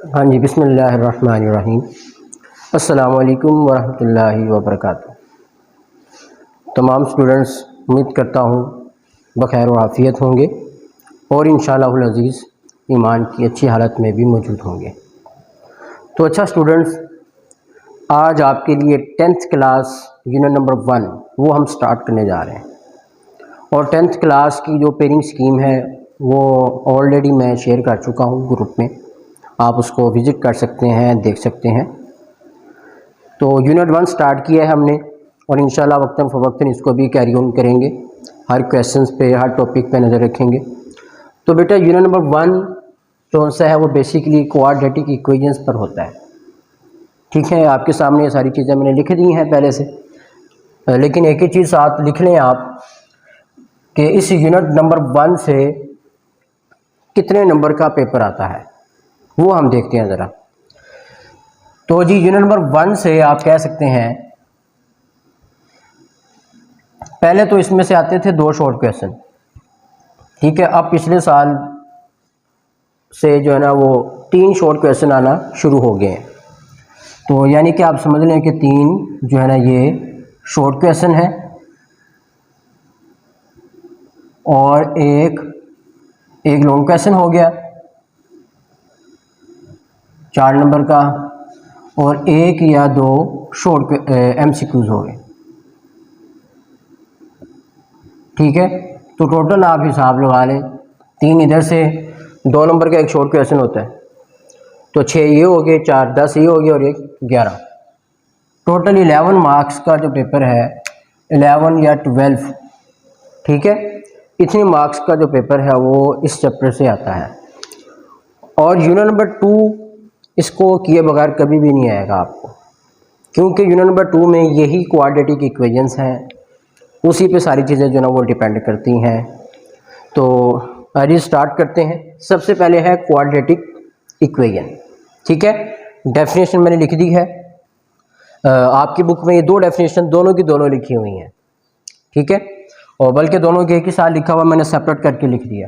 हाँ जी, बिस्मिल्लाहिर्रहमानिर्रहीम। अस्सलामु अलैकुम वरहमतुल्लाहि वबरकातुहू। तमाम स्टूडेंट्स उम्मीद करता हूँ बख़ैर व आफ़ियत होंगे और इंशाअल्लाहुल अज़ीज़ ईमान की अच्छी हालत में भी मौजूद होंगे। तो अच्छा स्टूडेंट्स, आज आपके लिए 10th क्लास यूनिट नंबर 1 वो हम स्टार्ट करने जा रहे हैं। और 10th क्लास की जो पेयरिंग स्कीम है वो ऑलरेडी मैं शेयर कर चुका हूँ ग्रुप में, आप उसको विज़िट कर सकते हैं, देख सकते हैं। तो यूनिट 1 स्टार्ट किया है हमने और इंशाल्लाह वक्तन फ़वक्तन इसको भी कैरी ऑन करेंगे, हर क्वेश्चंस पे, हर टॉपिक पे नज़र रखेंगे। तो बेटा यूनिट नंबर 1 जो सा है वो बेसिकली क्वाड्रेटिक इक्वेशंस पर होता है। ठीक है, आपके सामने ये सारी चीज़ें मैंने लिख दी हैं पहले से, लेकिन एक ही चीज़ साथ लिख लें आप कि इस यूनिट नंबर 1 से कितने नंबर का पेपर आता है वो हम देखते हैं ज़रा। तो जी यूनिट नंबर 1 से आप कह सकते हैं, पहले तो इसमें से आते थे 2 शॉर्ट क्वेश्चन। ठीक है, अब पिछले साल से जो है ना वो 3 शॉर्ट क्वेश्चन आना शुरू हो गए हैं। तो यानी कि आप समझ लें कि 3 जो है ना ये शॉर्ट क्वेश्चन है और एक लॉन्ग क्वेश्चन हो गया 4 नंबर का, और 1 या 2 शॉर्ट MCQs हो गए। ठीक है, तो टोटल आप हिसाब लगा लें, 3 इधर से, 2 नंबर का एक शॉर्ट क्वेश्चन होता है, तो 6 ये हो गए, 4 10 ये हो गए और 1 11। टोटल 11 मार्क्स का जो पेपर है, 11 या 12, ठीक है, इतने मार्क्स का जो पेपर है वो इस चैप्टर से आता है। और यूनिट नंबर 2 इसको किए बगैर कभी भी नहीं आएगा आपको, क्योंकि यूनिट नंबर 2 में यही क्वाड्रेटिक इक्वेशंस हैं, उसी पे सारी चीज़ें जो ना वो डिपेंड करती हैं। तो आज स्टार्ट करते हैं। सबसे पहले है क्वाड्रेटिक इक्वेशन। ठीक है, डेफिनेशन मैंने लिख दी है, आपकी बुक में ये 2 डेफिनेशन दोनों की दोनों लिखी हुई हैं। ठीक है, और बल्कि दोनों के एक ही साथ लिखा हुआ मैंने सेपरेट करके लिख दिया।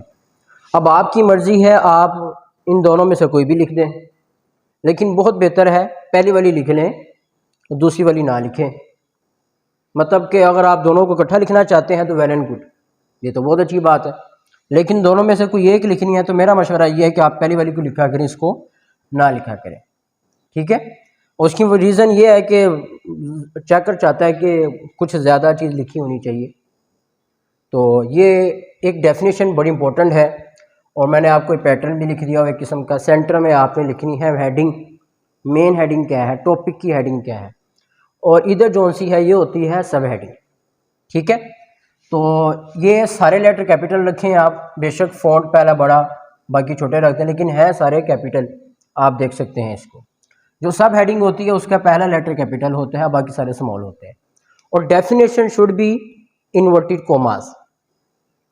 अब आपकी मर्ज़ी है, आप इन दोनों में से कोई भी लिख दें, लेकिन बहुत बेहतर है पहली वाली लिख लें, दूसरी वाली ना लिखें। मतलब कि अगर आप दोनों को इकट्ठा लिखना चाहते हैं तो वेल एंड गुड, ये तो बहुत अच्छी बात है, लेकिन दोनों में से कोई एक लिखनी है तो मेरा मशवरा ये है कि आप पहली वाली को लिखा करें, इसको ना लिखा करें। ठीक है, उसकी वो रीज़न ये है कि चेकर चाहता है कि कुछ ज़्यादा चीज़ लिखी होनी चाहिए। तो ये एक डेफिनेशन बड़ी इंपॉर्टेंट है, और मैंने आपको एक पैटर्न भी लिख दिया हुआ एक किस्म का। सेंटर में आपने लिखनी है हेडिंग, मेन हेडिंग क्या है, टॉपिक की हेडिंग क्या है, और इधर जो सी है ये होती है सब हेडिंग। ठीक है, तो ये सारे लेटर कैपिटल रखें आप, बेशक फ़ॉन्ट पहला बड़ा बाकी छोटे रखते हैं, लेकिन है सारे कैपिटल, आप देख सकते हैं इसको। जो सब हेडिंग होती है उसका पहला लेटर कैपिटल होता है, बाकी सारे स्मॉल होते हैं। और definition should be inverted commas.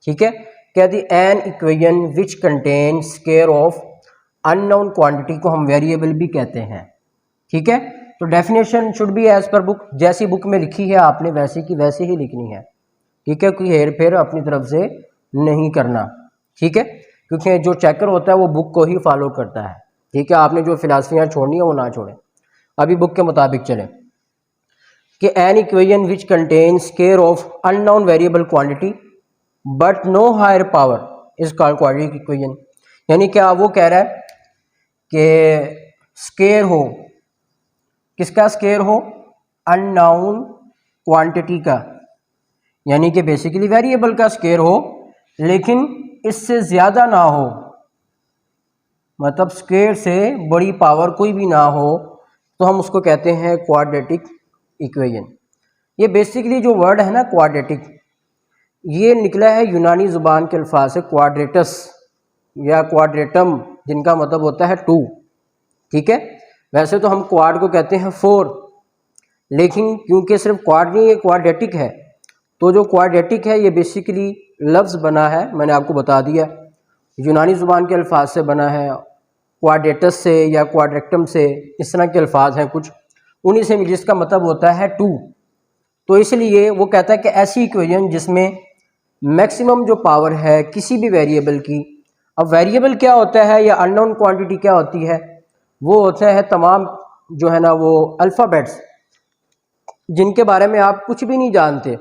ठीक है, कहती an equation which contain square of unknown quantity को हम वेरिएबल भी कहते हैं। ठीक है, तो definition should be as per book, जैसी बुक में लिखी है आपने वैसी की वैसे ही लिखनी है। ठीक है, कोई हेर फेर अपनी तरफ से नहीं करना। ठीक है, क्योंकि जो चेकर होता है वो बुक को ही फॉलो करता है। ठीक है, आपने जो फिलासफियाँ छोड़नी है वो ना छोड़ें, अभी बुक के मुताबिक चलें कि an equation which contain square of unknown variable quantity but no higher power is called quadratic equation. यानी क्या वो कह रहा है कि स्क्वायर हो, किसका स्क्वायर हो, अननोन क्वांटिटी का, यानी कि बेसिकली वेरिएबल का स्क्वायर हो, लेकिन इससे ज़्यादा ना हो, मतलब स्क्वायर से बड़ी पावर कोई भी ना हो, तो हम उसको कहते हैं क्वाड्रेटिक इक्वेशन। ये बेसिकली जो वर्ड है ना क्वाड्रेटिक, ये निकला है यूनानी ज़ुबान के अल्फाज से क्वाड्रेटस या क्वाड्रेटम, जिनका मतलब होता है 2। ठीक है, वैसे तो हम क्वाड को कहते हैं 4, लेकिन क्योंकि सिर्फ क्वाड नहीं, ये क्वाड्रेटिक है, तो जो क्वाड्रेटिक है ये बेसिकली लफ्ज़ बना है, मैंने आपको बता दिया, यूनानी ज़ुबान के अल्फाज से बना है, क्वाड्रेटस से या क्वाड्रेक्टम से, इस तरह के अल्फाज हैं कुछ, उन्हीं से, जिसका मतलब होता है 2। तो इसलिए वो कहता है कि ऐसी इक्वेशन जिसमें मैक्सिमम जो पावर है किसी भी वेरिएबल की, अब वेरिएबल क्या होता है या अननोन क्वांटिटी क्या होती है, वो होते हैं तमाम जो है ना वो अल्फ़ाबेट्स जिनके बारे में आप कुछ भी नहीं जानते,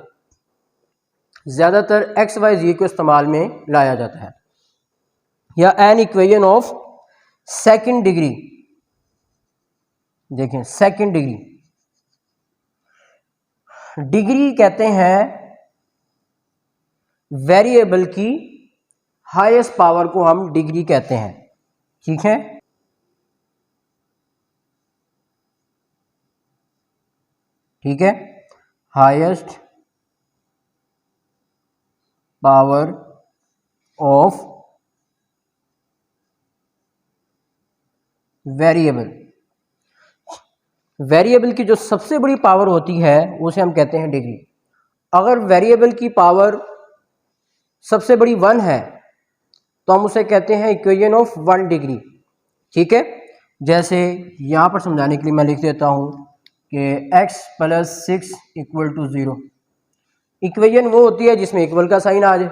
ज़्यादातर एक्स वाई जी को इस्तेमाल में लाया जाता है। या an equation of second degree, देखें सेकंड डिग्री, डिग्री कहते हैं वेरिएबल की हाईएस्ट पावर को हम डिग्री कहते हैं, ठीक है। ठीक है, highest power of variable, variable की जो सबसे बड़ी पावर होती है उसे हम कहते हैं डिग्री। अगर वेरिएबल की पावर सबसे बड़ी 1 है तो हम उसे कहते हैं इक्वेशन ऑफ 1 डिग्री, ठीक है। जैसे यहाँ पर समझाने के लिए मैं लिख देता हूँ कि x + 6 = 0। इक्वेशन वो होती है जिसमें इक्वल का साइन आ जाए,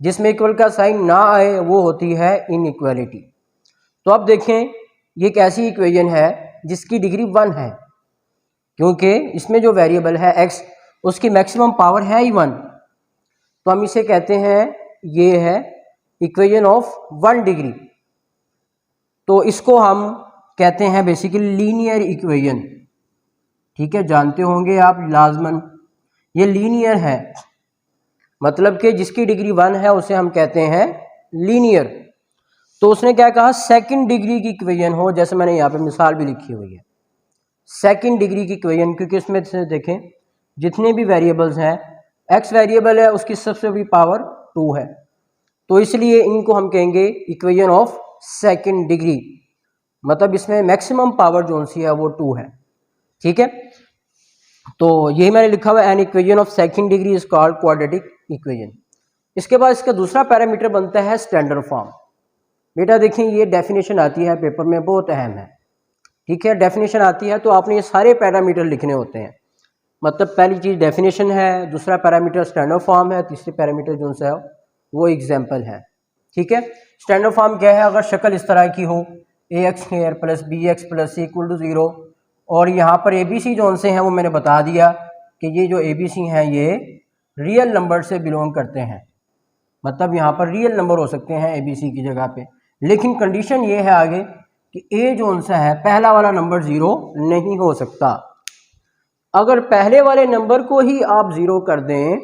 जिसमें इक्वल का साइन ना आए वो होती है इनइक्वालिटी। तो अब देखें ये एक ऐसी इक्वेशन है जिसकी डिग्री 1 है, क्योंकि इसमें जो वेरिएबल है x उसकी मैक्सिमम पावर है ही 1, तो हम इसे कहते हैं ये है इक्वेशन ऑफ 1 डिग्री। तो इसको हम कहते हैं बेसिकली लीनियर इक्वेशन, ठीक है, जानते होंगे आप लाजमन, ये लीनियर है, मतलब कि जिसकी डिग्री 1 है उसे हम कहते हैं लीनियर। तो उसने क्या कहा, सेकंड डिग्री की इक्वेशन हो, जैसे मैंने यहाँ पे मिसाल भी लिखी हुई है सेकंड डिग्री की इक्वेशन, क्योंकि इसमें से देखें जितने भी वेरिएबल्स हैं, x वेरिएबल है उसकी सबसे बड़ी पावर 2 है, तो इसलिए इनको हम कहेंगे इक्वेशन ऑफ सेकंड डिग्री, मतलब इसमें मैक्सिमम पावर जो सी है वो 2 है, ठीक है। तो यही मैंने लिखा हुआ है, an equation of second degree is called quadratic equation. इसके बाद इसका दूसरा पैरामीटर बनता है स्टैंडर्ड फॉर्म। बेटा देखें ये डेफिनेशन आती है पेपर में, बहुत अहम है, ठीक है। डेफिनेशन आती है तो आपने ये सारे पैरामीटर लिखने होते हैं, मतलब पहली चीज़ डेफिनेशन है, दूसरा पैरामीटर स्टैंडर्ड फॉर्म है, तीसरी पैरामीटर जो सा है वो एग्जाम्पल है, ठीक है। स्टैंडर्ड फॉर्म क्या है, अगर शक्ल इस तरह की हो ax² + bx + c = 0, और यहाँ पर ABC जो से हैं वो मैंने बता दिया कि ये जो ABC हैं ये रियल नंबर से बिलोंग करते हैं, मतलब यहाँ पर रियल नंबर हो सकते हैं ABC की जगह पे, लेकिन कंडीशन ये है आगे कि A जो सा है पहला वाला नंबर 0 नहीं हो सकता। अगर पहले वाले नंबर को ही आप 0 कर दें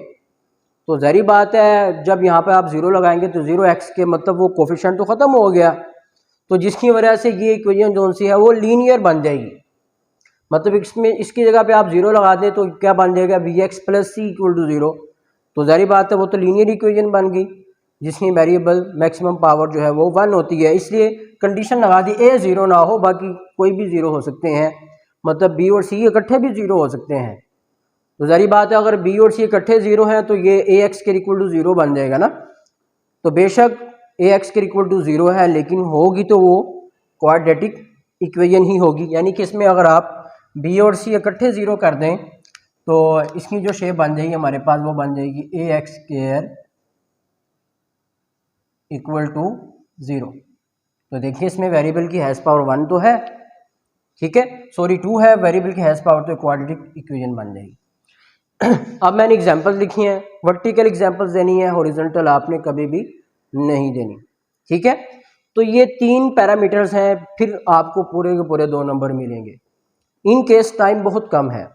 तो ज़ाहिर बात है जब यहाँ पे आप 0 लगाएंगे तो 0x के मतलब वो कोफिशिएंट तो ख़त्म हो गया, तो जिसकी वजह से ये इक्वेशन जो सी है वो लीनियर बन जाएगी, मतलब इसमें इसकी जगह पे आप 0 लगा दें तो क्या बन जाएगा, bx + c = 0, तो ज़ाहिर बात है वो तो लीनियर इक्वेशन बन गई जिसकी वेरिएबल मैक्सिमम पावर जो है वो 1 होती है। इसलिए कंडीशन लगा दी A 0 ना हो, बाकी कोई भी 0 हो सकते हैं, मतलब B और C इकट्ठे भी 0 हो सकते हैं, तो ज़ाहिर बात है अगर B और C इकट्ठे 0 हैं तो ये ax = 0 बन जाएगा ना। तो बेशक ax = 0 है, लेकिन होगी तो वो क्वाड्रेटिक इक्वेशन ही होगी, यानी कि इसमें अगर आप B और C इकट्ठे 0 कर दें तो इसकी जो शेप बन जाएगी हमारे पास वो बन जाएगी ax² = 0। तो देखिए इसमें वेरिएबल की हैश पावर 1 तो है, ठीक है, सॉरी 2 है, वेरिएबल की हैश पावर तो क्वाड्रेटिक इक्वेशन बन जाएगी। अब मैंने एग्जांपल्स लिखी हैं, वर्टिकल एग्जांपल्स देनी है, हॉरिजॉन्टल आपने कभी भी नहीं देनी, ठीक है। तो ये 3 पैरामीटर्स हैं, फिर आपको पूरे के पूरे 2 नंबर मिलेंगे। इन केस टाइम बहुत कम है,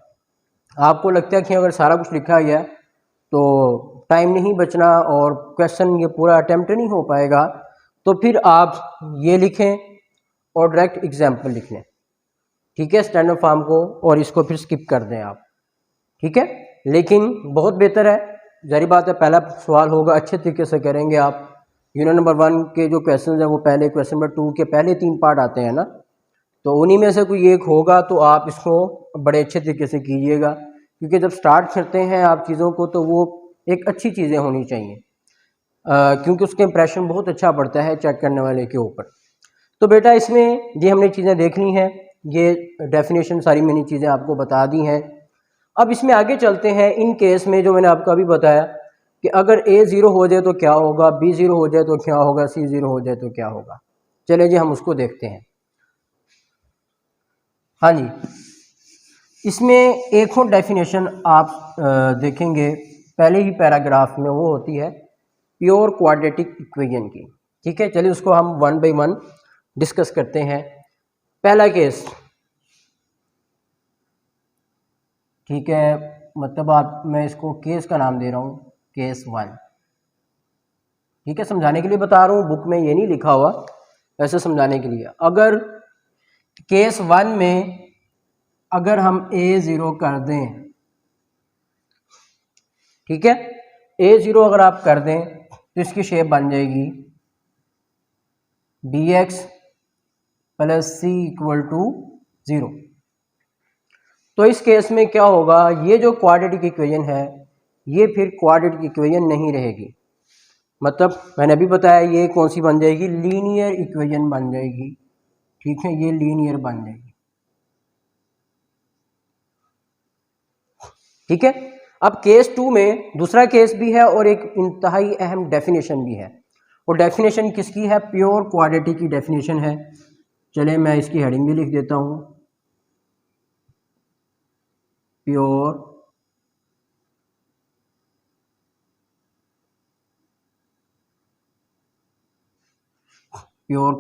आपको लगता है कि अगर सारा कुछ लिखा गया तो टाइम नहीं बचना और क्वेश्चन ये पूरा अटेम्प्ट नहीं हो पाएगा, तो फिर आप ये लिखें और डायरेक्ट एग्जाम्पल लिख लें, ठीक है, स्टैंडर्ड फॉर्म को, और इसको फिर स्किप कर दें आप, ठीक है। लेकिन बहुत बेहतर है, ज़ाहिर बात है पहला सवाल होगा अच्छे तरीके से करेंगे आप। यूनिट नंबर 1 के जो क्वेश्चन हैं वो पहले, क्वेश्चन नंबर 2 के पहले 3 पार्ट आते हैं ना, तो उन्हीं में से कोई एक होगा तो आप इसको बड़े अच्छे तरीके से कीजिएगा, क्योंकि जब स्टार्ट करते हैं आप चीज़ों को तो वो एक अच्छी चीज़ें होनी चाहिए, क्योंकि उसके इंप्रेशन बहुत अच्छा पड़ता है चेक करने वाले के ऊपर। तो बेटा इसमें ये हमने चीज़ें देख ली हैं, ये डेफिनेशन सारी मैंने चीज़ें आपको बता दी हैं। अब इसमें आगे चलते हैं, इन केस में जो मैंने आपको अभी बताया कि अगर A 0 हो जाए तो क्या होगा, B 0 हो जाए तो क्या होगा, C 0 हो जाए तो क्या होगा, चले जी हम उसको देखते हैं। हाँ जी, इसमें एक और डेफिनेशन आप देखेंगे पहले ही पैराग्राफ में, वो होती है प्योर क्वाड्रेटिक इक्वेशन की। ठीक है, चलिए उसको हम वन बाय वन डिस्कस करते हैं। पहला केस, ठीक है, मतलब मैं इसको केस का नाम दे रहा हूँ, केस 1। ठीक है, समझाने के लिए बता रहा हूँ, बुक में ये नहीं लिखा हुआ, ऐसे समझाने के लिए। अगर केस 1 में अगर हम A0 कर दें, ठीक है, A0 अगर आप कर दें तो इसकी शेप बन जाएगी bx plus c equal to 0। तो इस केस में क्या होगा, ये जो क्वाड्रेटिक इक्वेशन है ये फिर क्वाड्रेटिक इक्वेशन नहीं रहेगी। मतलब मैंने अभी बताया ये कौन सी बन जाएगी, लीनियर इक्वेशन बन जाएगी। ठीक है, ये लीनियर बन जाएगी। ठीक है, अब केस 2 में दूसरा केस भी है और एक इंतहाई अहम डेफिनेशन भी है। और डेफिनेशन किसकी है, प्योर क्वाड्रेटिक की डेफिनेशन है। चले मैं इसकी हेडिंग भी लिख देता हूं, प्योर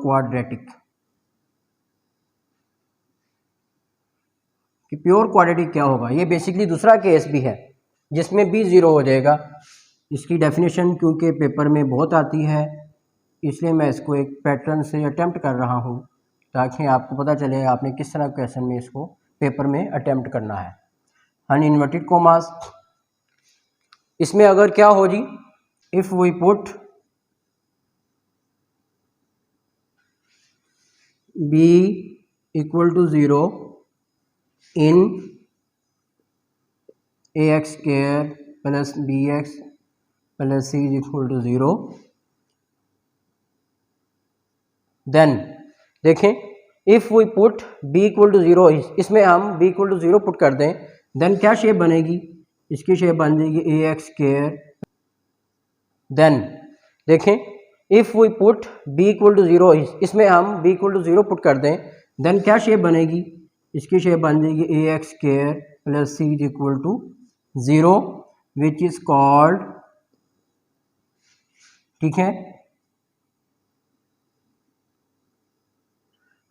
क्वाड्रेटिक। कि प्योर क्वाड्रेटिक क्या होगा, ये बेसिकली दूसरा केस भी है जिसमें भी 0 हो जाएगा। इसकी डेफिनेशन क्योंकि पेपर में बहुत आती है, इसलिए मैं इसको एक पैटर्न से अटेम्प्ट कर रहा हूँ ताकि आपको पता चले आपने किस तरह क्वेश्चन में इसको पेपर में अटेम्प्ट करना है। अनइन्वर्टेड कॉमास, इसमें अगर क्या हो जी, if we put b equal to 0 in ax square plus bx plus c equal to 0, then देखें if we put b equal to 0, इसमें हम b इक्वल टू 0 पुट कर दें, देन क्या शेप बनेगी, इसकी शेप बन जाएगी ax स्क्वायर। देन देखें if we put b equal to 0, इसमें हम b इक्वल टू 0 पुट कर दें, देन क्या शेप बनेगी, इसकी शेप बन जाएगी ax square plus c equal to 0, which is called, ठीक है,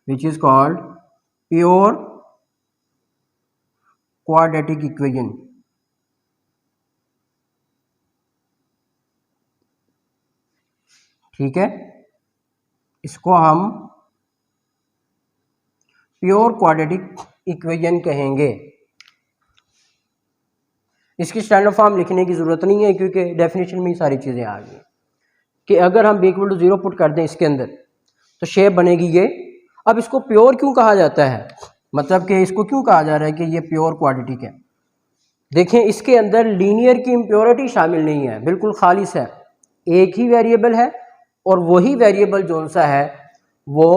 which is called pure quadratic equation. ठीक है, इसको हम प्योर क्वाड्रेटिक इक्वेशन कहेंगे। इसकी स्टैंडर्ड फॉर्म लिखने की ज़रूरत नहीं है क्योंकि डेफिनेशन में ही सारी चीज़ें आ गई कि अगर हम b इक्वल टू 0 पुट कर दें इसके अंदर तो शेप बनेगी ये। अब इसको प्योर क्यों कहा जाता है, मतलब कि इसको क्यों कहा जा रहा है कि ये प्योर क्वाड्रेटिक है। देखें इसके अंदर लीनियर की इम्प्योरिटी शामिल नहीं है, बिल्कुल खालिस है, एक ही वेरिएबल है और वही वेरिएबल जो सा है वो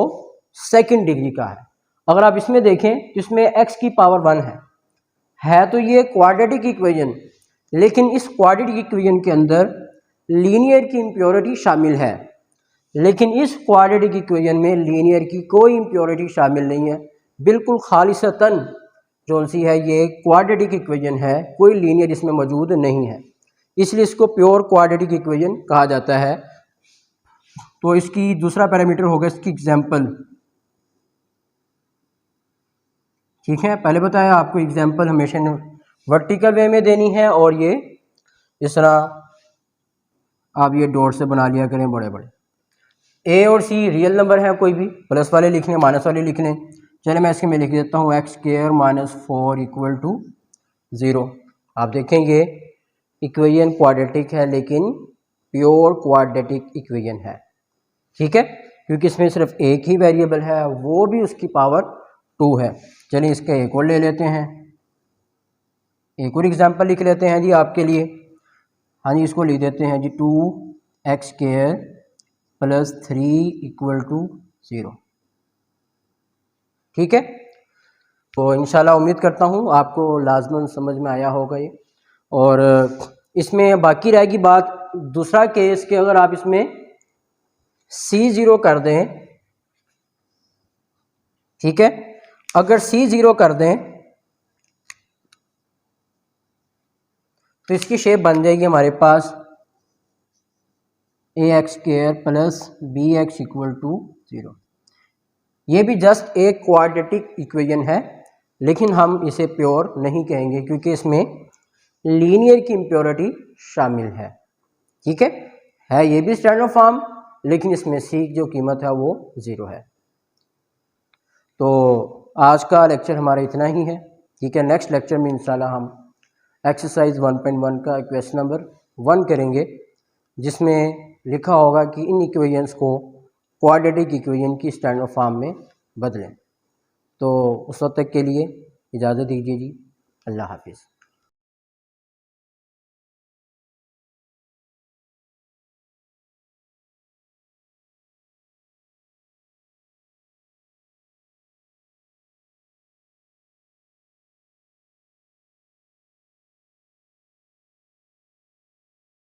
सेकंड डिग्री का है। अगर आप इसमें देखें तो इसमें x की पावर 1 है तो ये क्वाड्रेटिक इक्वेशन, लेकिन इस क्वाड्रेटिक इक्वेशन के अंदर लीनियर की इम्प्योरिटी शामिल है, लेकिन इस क्वाड्रेटिक इक्वेशन में लीनियर की कोई इम्प्योरिटी शामिल नहीं है, बिल्कुल खालिसतन जो सी है ये क्वाड्रेटिक इक्वेशन है, कोई लीनियर इसमें मौजूद नहीं है, इसलिए इसको प्योर क्वाड्रेटिक इक्वेशन कहा जाता है। तो इसकी दूसरा पैरामीटर होगा इसकी एग्जाम्पल। ठीक है, पहले बताया आपको एग्जाम्पल हमेशा वर्टिकल वे में देनी है और ये इस तरह आप ये डॉट से बना लिया करें बड़े बड़े। ए और सी रियल नंबर है, कोई भी प्लस वाले लिख लें माइनस वाले लिख लें। चले मैं इसके में लिख देता हूँ x square minus 4 equal to 0। आप देखेंगे इक्वेशन क्वाड्रेटिक है लेकिन प्योर क्वाड्रेटिक इक्वेशन है। ठीक है, क्योंकि इसमें सिर्फ एक ही वेरिएबल है, वो भी उसकी पावर 2 है। चलिए इसका एक और ले लेते हैं, एक और एग्जांपल लिख लेते हैं जी आपके लिए। हाँ जी, इसको लिख देते हैं जी 2x square plus 3 equal to 0। ठीक है, तो इंशाल्लाह उम्मीद करता हूँ आपको लाजमन समझ में आया होगा ये। और इसमें बाकी रहेगी बात दूसरा केस कि अगर आप इसमें C0 कर दें, ठीक है, अगर सी 0 कर दें तो इसकी शेप बन जाएगी हमारे पास ax² plus bx equal to 0। ये भी जस्ट एक क्वाड्रेटिक इक्वेशन है, लेकिन हम इसे प्योर नहीं कहेंगे क्योंकि इसमें लीनियर की इम्प्योरिटी शामिल है। ठीक है ये भी स्टैंडर्ड फॉर्म, लेकिन इसमें सी की जो कीमत है वो 0 है। तो आज का लेक्चर हमारा इतना ही है। ठीक है, नेक्स्ट लेक्चर में इंशाल्लाह हम एक्सरसाइज 1.1 का क्वेश्चन नंबर 1 करेंगे, जिसमें लिखा होगा कि इन इक्वेशंस को क्वाड्रेटिक इक्वेशन की स्टैंडर्ड फॉर्म में बदलें। तो उस वक्त तक के लिए इजाज़त दीजिए जी, अल्लाह हाफिज़।